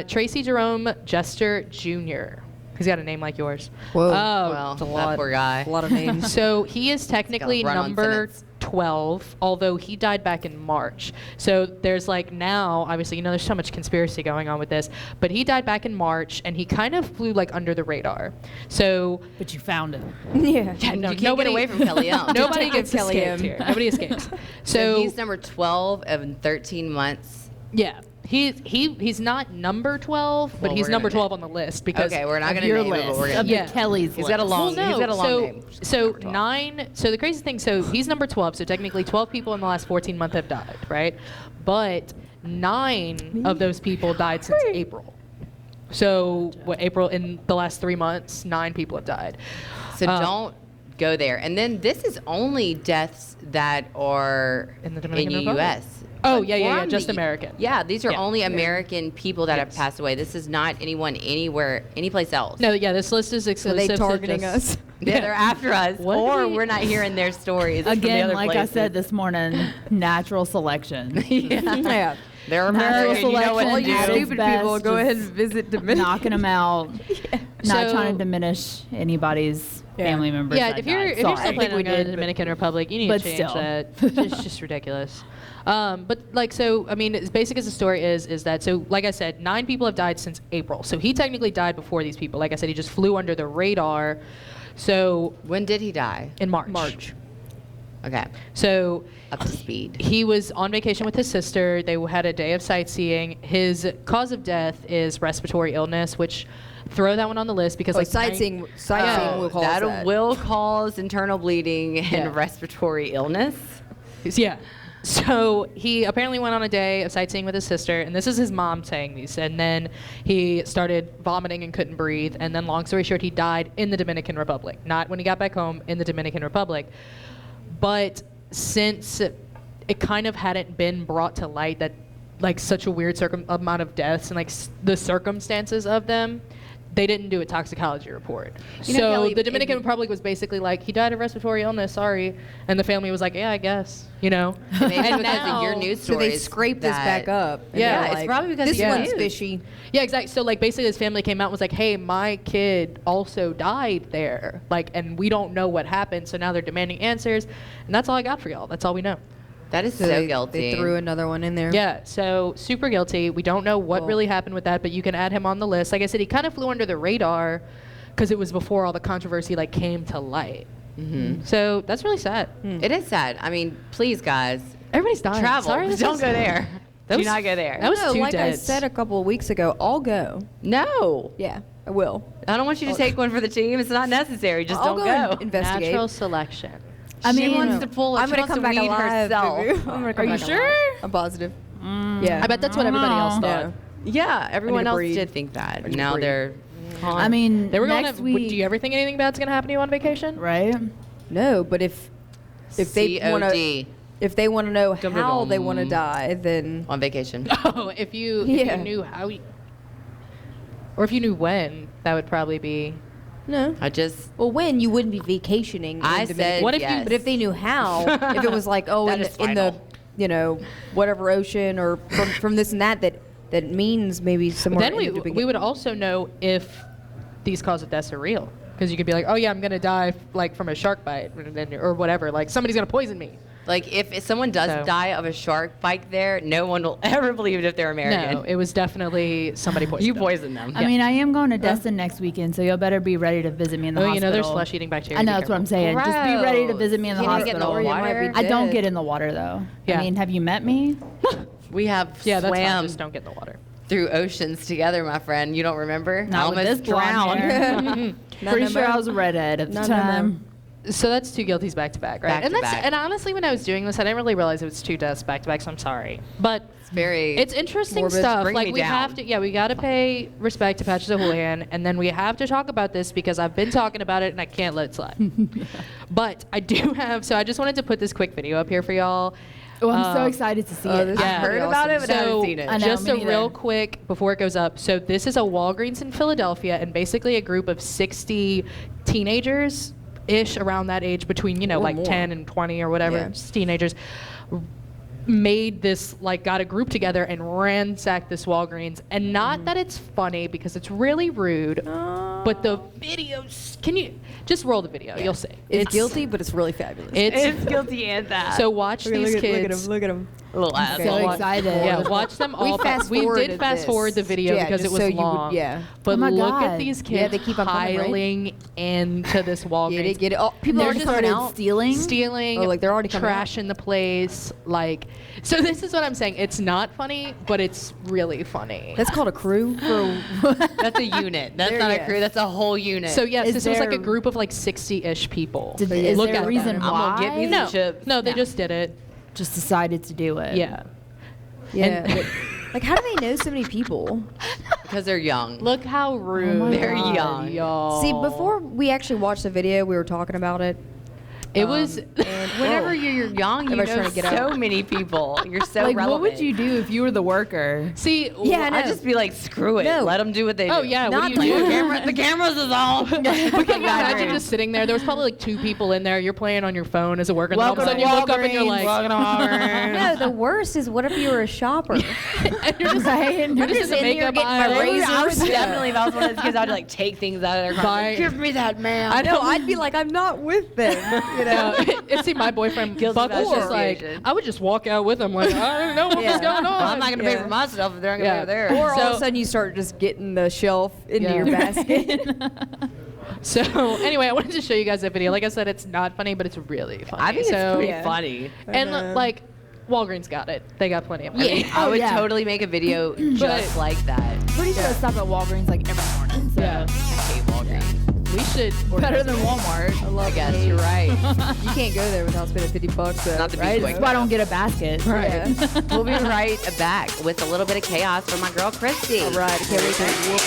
Tracy Jerome Jester Jr. He's got a name like yours. Whoa. Oh, Well, It's a that lot. poor guy. A lot of names. so he is technically run-on number sentence. 12, although he died back in March. So there's like now, obviously, there's so much conspiracy going on with this, but he died back in March, and he kind of flew like under the radar. So But you found him. Yeah. yeah, no, You can't nobody get away from Kelly Young. Nobody Detective gets Kelly escaped M. here. Nobody escapes. So So he's number 12 in 13 months. yeah. He's not number 12, but Well, he's we're number gonna 12 on the list because Okay, we're not Of going to your name it, but we're list. going Of to. Yeah. the Kelly's He's got a list. long Well, He's got a long so, name. So Number 12. 9. So the crazy thing. So he's number 12. So technically 12 people in the last 14 months have died, right? But 9 of those people died since April. So April in the last 3 months, 9 people have died. So don't go there. And then this is only deaths that are In the Dominican the Republic. U.S. Oh, yeah, From just the- American. Yeah, these are Yeah. only American people that have Yes. passed away. This is not anyone anywhere, anyplace else. No, yeah, this list is Are exclusive. they to targeting just- us? Yeah, they're after us, or we're not hearing their stories. from the Again, other like I places. said this morning, natural selection. Yeah. They're Natural American. You know what to selection, All you at do. its stupid best, people, go ahead and just visit Dominican. knocking them out. Not So- trying to diminish anybody's family members. Yeah, that if you're died. if you're Sorry. still planning on we going to did, the but- Dominican Republic, you need But to change still. that. It's just ridiculous. But like, so I mean, as basic as the story is that, so like I said, 9 people have died since April. So he technically died before these people. Like I said, he just flew under the radar. So When did he die? in March. Okay, So up to speed. he was on vacation with his sister. They had a day of sightseeing. His cause of death is respiratory illness, which throw that one on the list because like sightseeing will cause that that. will cause internal bleeding and Yeah. respiratory illness. Yeah. So he apparently went on a day of sightseeing with his sister, and this is his mom saying these. And then he started vomiting and couldn't breathe. And then, long story short, he died in the Dominican Republic. Not when he got back home, in the Dominican Republic. But since it kind of hadn't been brought to light that, like, such a weird amount of deaths and, like, the circumstances of them, they didn't do a toxicology report. You know, So Kelly, the Dominican Republic was basically like, he died of respiratory illness, sorry. And the family was like, yeah, I guess, you know. Maybe And because of your news So they stories scraped this that- back up. and Yeah, they're it's like, probably because this of one's news. fishy. Yeah, exactly. So like basically his family came out and was like, hey, my kid also died there. Like, and we don't know what happened. So now they're demanding answers. And that's all I got for y'all. That's all we know. That is so they, guilty. They threw another one in there. Yeah, so super guilty. We don't know what Cool. really happened with that, but you can add him on the list. Like I said, he kind of flew under the radar because it was before all the controversy like came to light. Mhm. So that's really sad. It is sad. I mean, please, guys, Everybody's dying. travel. Sorry, this Don't is- go there. That Do was- not go there. that was No, 2 like I deads. said a couple of weeks ago, I'll go. No. Yeah, I will. I don't want you to take one for the team. It's not necessary. Just I'll don't go go. and investigate. Natural selection. I She mean, wants to pull. I'm she gonna wants come to back weed alive. herself. baby. I'm gonna come Are you back sure? alive. I'm positive. Yeah. I bet that's what everybody else thought. Yeah. Yeah, everyone to else breed. did think that. need to Now breed. they're. I mean, They were going next to. week, Do you ever think anything bad's going to happen to you on vacation? right? No, but if they want to, COD if they want to know how Dum-dum-dum. they want to die, then on vacation. Oh, if you Yeah. knew how, or if you knew when, that would probably be. no. I just. Well, when you wouldn't be vacationing. in I Dominican. said What if you- yes. But if they knew how, if it was like, oh, That in is the, in the, final. you know, whatever ocean or from this and that means maybe somewhere. Then in the we would also know if these cause of deaths are real, because you could be like, oh yeah, I'm gonna die like from a shark bite, or whatever. Like somebody's gonna poison me. Like if someone does So- die of a shark bite there, no one will ever believe it if they're American. No, it was definitely somebody poisoned. You them. poisoned them. I mean, I am going to Destin next weekend, so y'all better be ready to visit me in the Oh, hospital. you know, there's flesh-eating bacteria. I know, Be that's what I'm careful. saying. Just be ready to Gross. visit me in the You need to get in the hospital. water. I don't get in the water, though. Yeah. I mean, have you met me? We have Yeah, that's fine. swam Just don't get in the water. through oceans together, my friend. You don't remember? Not I with almost this blonde drowned. hair. Pretty sure I was a redhead at the time. So that's 2 guilties back to back, right? Back and to that's back. and honestly, when I was doing this, I didn't really realize it was 2 deaths back to back. So I'm sorry, but It's very. it's interesting morbid. stuff. Bring Like me we have down. to, we got to pay respect to Patches O'Houlihan, and then we have to talk about this because I've been talking about it and I can't let it slide. But I do have. So I just wanted to put this quick video up here for y'all. Oh, I'm so excited to see it. this is I've heard pretty about it, awesome. but I haven't seen it. I know, Just me a neither. real quick before it goes up. So this is a Walgreens in Philadelphia, and basically a group of 60 teenagers-ish around that age, between Or like more. 10 and 20 or whatever, Yeah. just teenagers. Made this, like, got a group together and ransacked this Walgreens. And not that it's funny because it's really rude, but the videos, can you just roll the video? You'll see. It's guilty, but it's really fabulous. It's guilty and that. so watch these kids. Look at him. little ass. So excited. Yeah, watch them all. We did fast forward the video because it was long. But Oh my look God. at these kids Yeah, they keep on coming, right? piling into this Walgreens. Get it. Oh, people They're are just just coming started out. stealing. Oh, like they're already coming trash in the place. Like, so this is what I'm saying. It's not funny, but it's really funny. That's called a crew. That's a unit. That's There, not yeah. a crew. That's a whole unit. So yes, Is this was like a there- group of like 60-ish people. Is Look there at a reason them. I'm why? gonna get me No, some chips. no, they just did it. Just decided to do it. Yeah. Yeah. but, like, how do they know so many people? Because they're young. Look how rude. my They're God. young. Y'all. See, before we actually watched the video, we were talking about it. It was whenever you're young, you Everybody's know trying to get so out. many people. You're so Like, relevant. what would you do if you were the worker? See, Yeah, I know. I'd just be like, screw it. No. Let them do what they do. Oh yeah, what Not do you do? The cameras is all. Can you imagine just sitting there? There was probably like 2 people in there. You're playing on your phone as a worker, and then all of a Welcome sudden to you look up and you're like, No, the worst is what if you were a shopper? and you're just saying, you're just in the in here makeup getting my aisle. razors. I would Yeah. definitely, if I was one of those kids, I'd like take things out of their Buy- closet. Give me that, man. I know. I'd be like, I'm not with them. You know. And see, my boyfriend Guilty Buck was by just like, association. I would just walk out with him, like, I don't know what was going on. Well, I'm not gonna pay for my stuff if they're not gonna pay for theirs. Or all of So- a sudden you start just getting the shelf into Yeah. your basket. So anyway, I wanted to show you guys that video. Like I said, it's not funny, but it's really funny. I think so, it's pretty Yeah. funny. And like, Walgreens got it. They got plenty of money. I would yeah. totally make a video just like that. Pretty sure I stop at Walgreens like every morning. So Yeah. I hate Walgreens. We should better than Walmart. I guess you're right. You can't go there without spending $50. Not to be right? quick. That's why I don't get a basket. Yeah. We'll be right back with a little bit of chaos for my girl Christy. All right. I can't wait to whoop.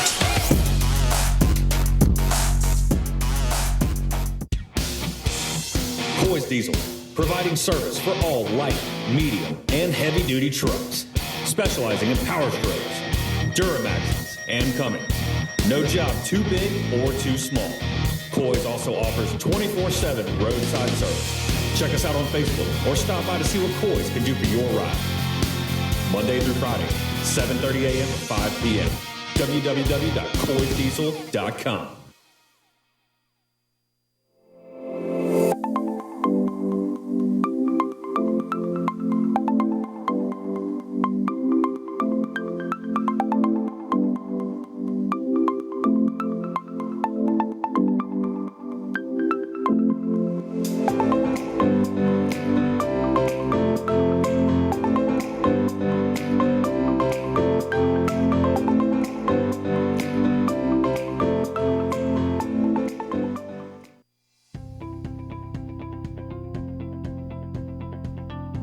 Coy's Diesel, providing service for all light, medium, and heavy-duty trucks, specializing in power strokes, Duramaxes, and Cummins. No job too big or too small. Coy's also offers 24/7 roadside service. Check us out on Facebook or stop by to see what Coy's can do for your ride. Monday through Friday, 7:30 a.m. to 5 p.m. www.coysdiesel.com.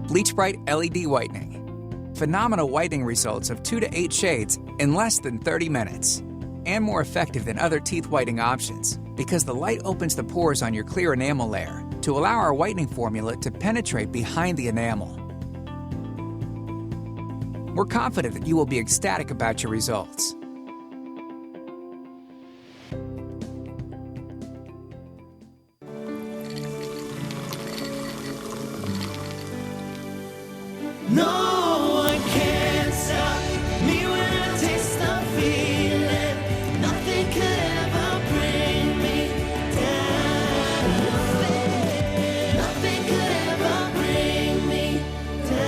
Bleachbright LED whitening. Phenomenal whitening results of 2 to 8 shades in less than 30 minutes. And more effective than other teeth whitening options because the light opens the pores on your clear enamel layer to allow our whitening formula to penetrate behind the enamel. We're confident that you will be ecstatic about your results. No one can stop me when I taste the feeling. Nothing could ever bring me down. Nothing could ever bring me down.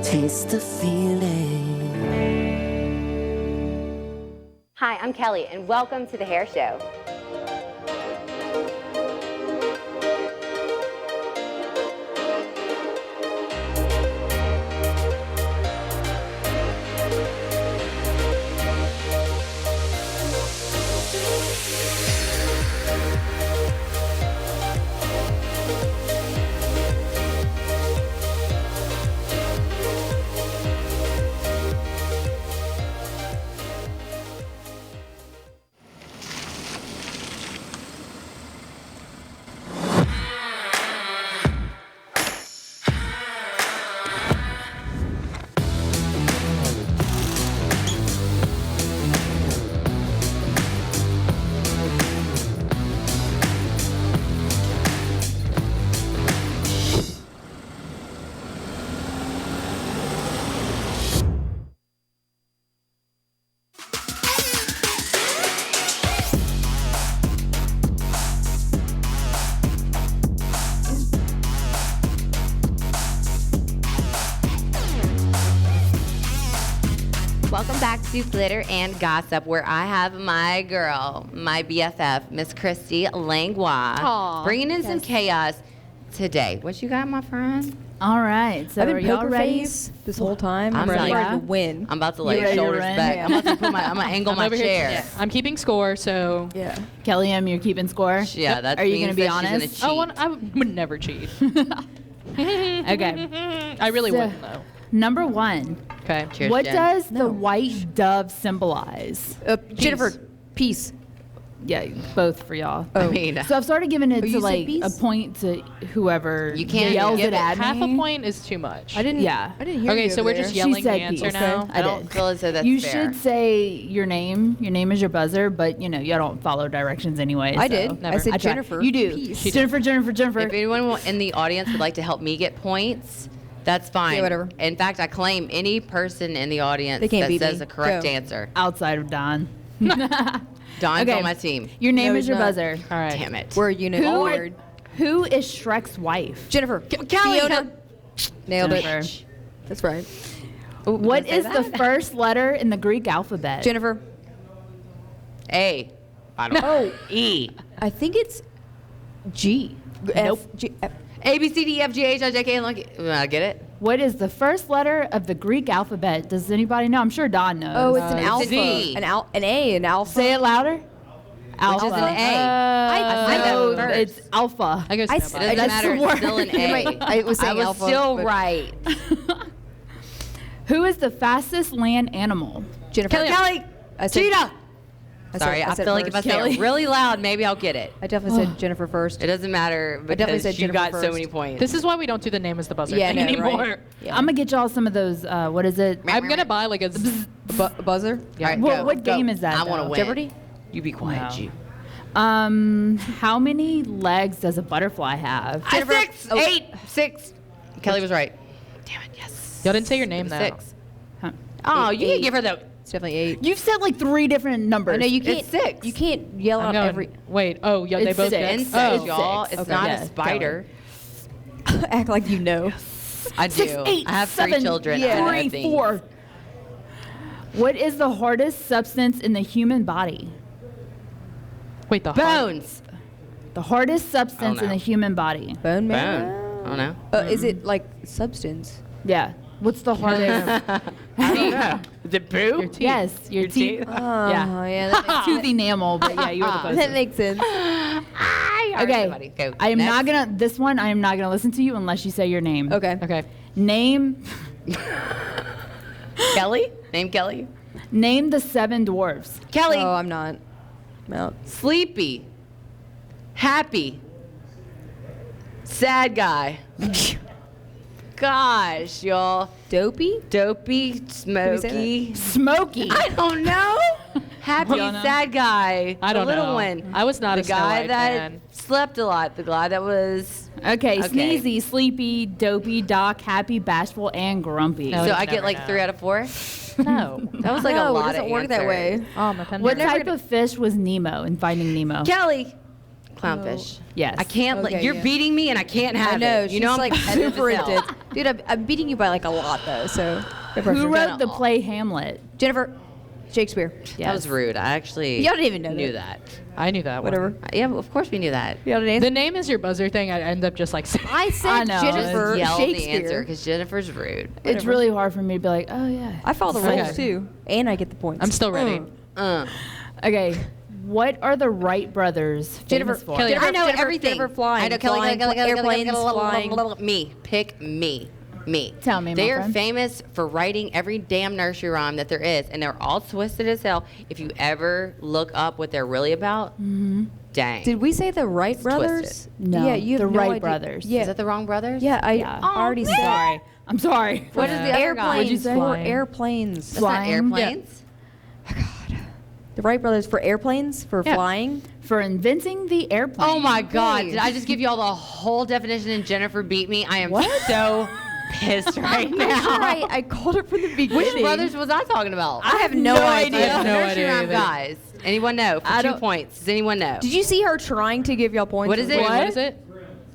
Taste the feeling. Hi, I'm Kelly, and welcome to the Hair Show. Welcome back to Glitter and Gossip, where I have my girl, my BFF, Miss Christy Langlois, Aw, bringing in some yes. chaos today. What you got, my friend? All right. So I've are been y'all poker ready? face this whole time. I'm I'm ready ready. to win. I'm about to You lay ready to shoulders run? back. Yeah. I'm about to put my, I'm gonna angle I'm my over here- chair. yeah, I'm keeping score, so Yeah. Kelly M, you're keeping score? Yeah, that Are you means gonna be that she's honest? gonna I, cheat. I would never cheat. Okay. I really So- wouldn't though. Number one. Okay. Cheers, What Jen. does the white dove symbolize? Jennifer, peace. Yeah, both for y'all. I mean, So I've started giving it Oh, to you said like a bees? point to whoever You can't yells give it it at Half me. a point is too much. I didn't. Yeah. I didn't hear Okay, you so over we're there. just She yelling the said answer peace. now. I don't feel as though that's You fair. should say your name. Your name is your buzzer, but you know you don't follow directions anyway. I so. did. Never. I said I tried. Jennifer. You do. Peace. Jennifer. If anyone in the audience would like to help me get points, that's fine. Yeah, whatever. In fact, I claim any person in the audience They can't that beat says me. the correct Go. answer. Outside of Don. Don's Okay. on my team. Your name No, is he's your not. buzzer. All right. Damn it. We're a unit. Who, Word. who is Shrek's wife? Jennifer. Kelly. Fiona. Nailed Jennifer. it. That's right. What Did I is say the that? first letter in the Greek alphabet? Jennifer. A. I don't know. E. I think it's G. Nope. F, G, F. A, B, C, D, E, F, G, H, I, J, K, L, M, N, O, I get it? What is the first letter of the Greek alphabet? Does anybody know? I'm sure Don knows. Oh, it's an it's alpha. Z. An A, an alpha. Say it louder. Alpha. Which is an A. I said that No, first. it's alpha. I go I snowball. It doesn't That's matter. the It's still an word. A. I was saying alpha, still but- right. Who is the fastest land animal? Jennifer. Kelly. I said, Cheetah. I said- Sorry, I said feel like if I first. say Kelly. it really loud, maybe I'll get it. I definitely said Jennifer first. It doesn't matter definitely because said you Jennifer got so first. many points. This is why we don't do the name as the buzzer Yeah, thing no, anymore. right. Yeah. I'm gonna get y'all some of those. What is it? I'm gonna buy like a. Buzzer. All right, What- go, what go. game is that, I want to though? win. Jeopardy? You be quiet, No. you. How many legs does a butterfly have? Jennifer. 6, Oh. 8, 6. Kelly was right. Damn it, yes. Y'all didn't say your name though. 6. Huh. Oh, you can Eight. give her the. It's definitely 8. You've said like 3 different numbers. I know you can't. It's 6. You can't yell I'm out going, every. Wait. Oh, yeah. They It's both six. get. Insects, Oh. y'all. Six. It's Okay. not Yeah, a spider. Act like you know. I do. 6, 8, I have 3 7, children. yeah. I know 3, things. 4. What is the hardest substance in the human body? Wait. The Bones. The hardest substance in know. the human body. Bone Bone. marrow. I don't know. Is it like substance? Yeah. What's the hardest? I don't know. Is it poo? Your teeth. Yes, your teeth. Oh, Yeah. yeah. That makes, Tooth enamel, but yeah, you were the that closest. makes sense. Okay. Go. I am Next. not gonna. This one, I am not gonna listen to you unless you say your name. Okay. Okay. Name. Kelly? Name Kelly? Name the 7 dwarfs. Kelly. Oh, I'm not. No. Sleepy. Happy. Sad guy. Gosh, y'all. Dopey? Dopey, say smoky. Smoky. I don't know. Happy, Don't know. sad guy. I don't the little know. one. I was not the a Snow guy White that fan. slept a lot. The guy that was. Okay, Okay. sneezy, sleepy, dopey, doc, happy, bashful, and grumpy. No. So would I get never like know. 3 out of 4. No. That was like no, a lot it doesn't of work that way. answers. Oh, my pen. What never type of fish was Nemo in Finding Nemo? Kelly. Clownfish. Yes. I can't. Okay, you're yeah. beating me, and I can't have I know. it. She's I'm like competitive super as hell. intense. Dude, I'm beating you by like a lot though. So. Who wrote the play Hamlet? Jennifer. Shakespeare. That was rude. I actually Y'all didn't even know knew that. that. I knew that Whatever. one. Yeah, of course we knew that. Y'all didn't The name is your buzzer thing. I end up just like saying. I said know. Jennifer Yell the answer Shakespeare. because Jennifer's rude. It's really hard for me to be like, oh yeah. I follow the Okay. rules too, and I get the points. I'm still ready. Okay. What are the Wright brothers Jennifer. famous for? Kelly. Jennifer, I know Jennifer, everything. Jennifer flying. I know Kelly. Flying, airplanes flying. Me. Pick me. Me. Tell me, my They are friend. famous for writing every damn nursery rhyme that there is, and they're all twisted as hell. If you ever look up what they're really about, dang. Did we say the Wright It's brothers? twisted. No, Yeah, you have the no Wright idea. brothers. Yeah. Is that the wrong brothers? Yeah, I Yeah. already I'm said. sorry. I'm sorry. What is the other guy? What'd you Airplanes say? for Flying. airplanes. That's not Flying? airplanes. The Wright brothers for airplanes for Yeah. flying. For inventing the airplane. Oh my God! Did I just give you all the whole definition and Jennifer beat me? I am so pissed right I'm now. sure I called it from the beginning. Which brothers was I talking about? I have no idea. I have no Nursery idea rhyme either. guys. Anyone know? For I 2 don't- points. Does anyone know? Did you see her trying to give y'all points? What is it? Wait, what is it?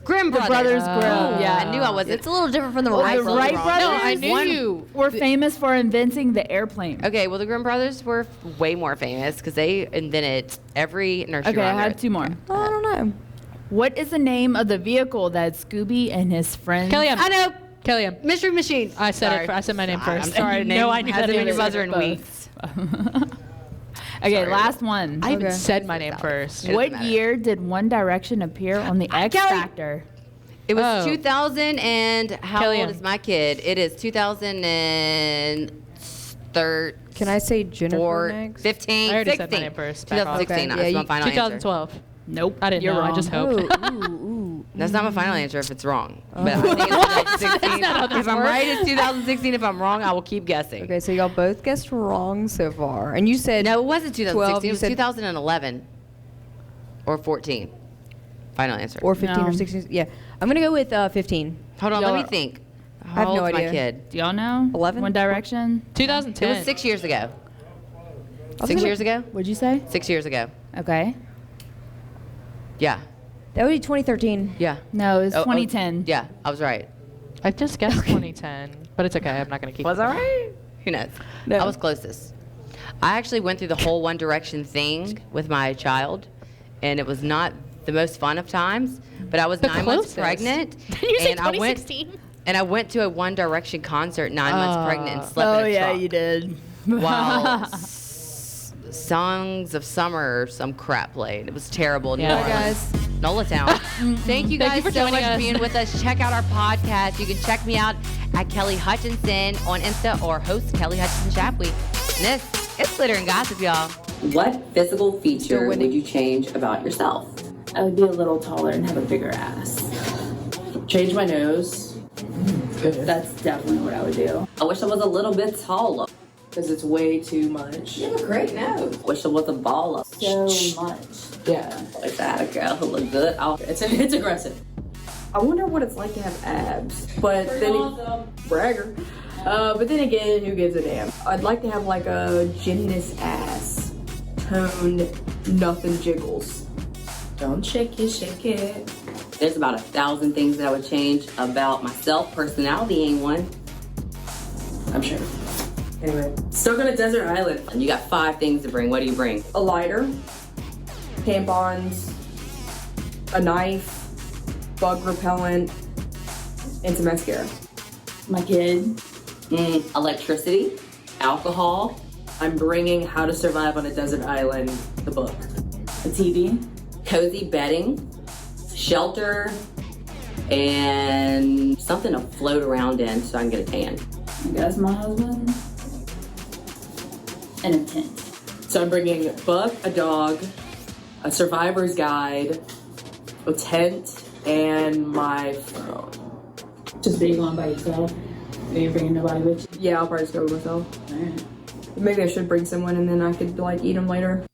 Grimm The brothers. Brothers Grimm. Yeah. I knew I wasn't. It's a little different from the Well, Wright the brothers. Wright wrong. brothers No, I knew you. were famous for inventing the airplane. Okay, well the Grimm brothers were way more famous because they invented every nursery Okay, I rhyme. have 2 more. I don't know. What is the name of the vehicle that Scooby and his friends? Kellyanne. I know. Kellyanne. Mystery Machine. I said Sorry. it. I said my name first. I'm sorry. No, I name knew that hasn't been your answer. buzzer in Both. weeks. Okay, Sorry. last one. I even Okay. said my name first. It What doesn't matter. year did One Direction appear on the X Kelly. Factor? It was Oh. 2000 and how Kellyanne. old is my kid? It is 2013. Can I say Jennifer next? 15, I already 16. said my name first. Back off. 2016. Okay, That's yeah, my final answer. 2012. Nope. I didn't You're know. I wrong. just hoped. That's not my final answer if it's wrong. But I think it's 2016. not how this If I'm works. right, it's 2016. If I'm wrong, I will keep guessing. Okay, so y'all both guessed wrong so far. And you said No, it wasn't 2016. 12, It you was said 2011 or 14. Final answer. or 15 or No. 16. Yeah. I'm going to go with 15. Hold on, Y'all let me are- think. I have How no old's my idea. kid? Do y'all know? 11? One Direction? 2010. It was 6 years ago. was 6 gonna- years ago? What'd you say? 6 years ago. Okay. Yeah. That would be 2013. Yeah. No, it was Oh, 2010. Yeah, I was right. I just guessed 2010, but it's okay. I'm not going to keep. Was I right? Who knows? No. I was closest. I actually went through the whole One Direction thing with my child, and it was not the most fun of times. But I was The 9 months closest. pregnant, You said and I went 2016. and I went to a One Direction concert 9 months pregnant and slept in a truck. did. While Songs of Summer or some crap played. It was terrible. Yeah. New Bye, Orleans. Nola Town. Thank you Thank guys you for so joining much for us. being with us. Check out our podcast. You can check me out at Kelly Hutchinson on Insta or host Kelly Hutchinson Shapley. And this is Glitter and Gossip, y'all. What physical feature Still winning. would you change about yourself? I would be a little taller and have a bigger ass. Change my nose. That's definitely what I would do. I wish I was a little bit taller. Because it's way too much. You have a great nose. Wish I was a baller. So much. Yeah. Like that, a girl who look good. It's aggressive. I wonder what it's like to have abs. But then bragger. But then again, who gives a damn? I'd like to have like a gymnast ass. Toned, nothing jiggles. Don't shake it, shake it. There's about 1,000 things that I would change about myself. Personality ain't one. I'm sure. Anyway, stuck on a desert island. And you got 5 things to bring. What do you bring? A lighter, tampons, a knife, bug repellent, and some mascara. My kid. Electricity, alcohol. I'm bringing How to Survive on a Desert Island, the book. A TV, cozy bedding, shelter, and something to float around in so I can get a tan. That's my husband. And a tent. So I'm bringing a book, a dog, a survivor's guide, a tent, and my phone. Just being going by yourself? Are you bringing nobody with you? Yeah, I'll probably just go with myself. Maybe I should bring someone and then I could like eat them later.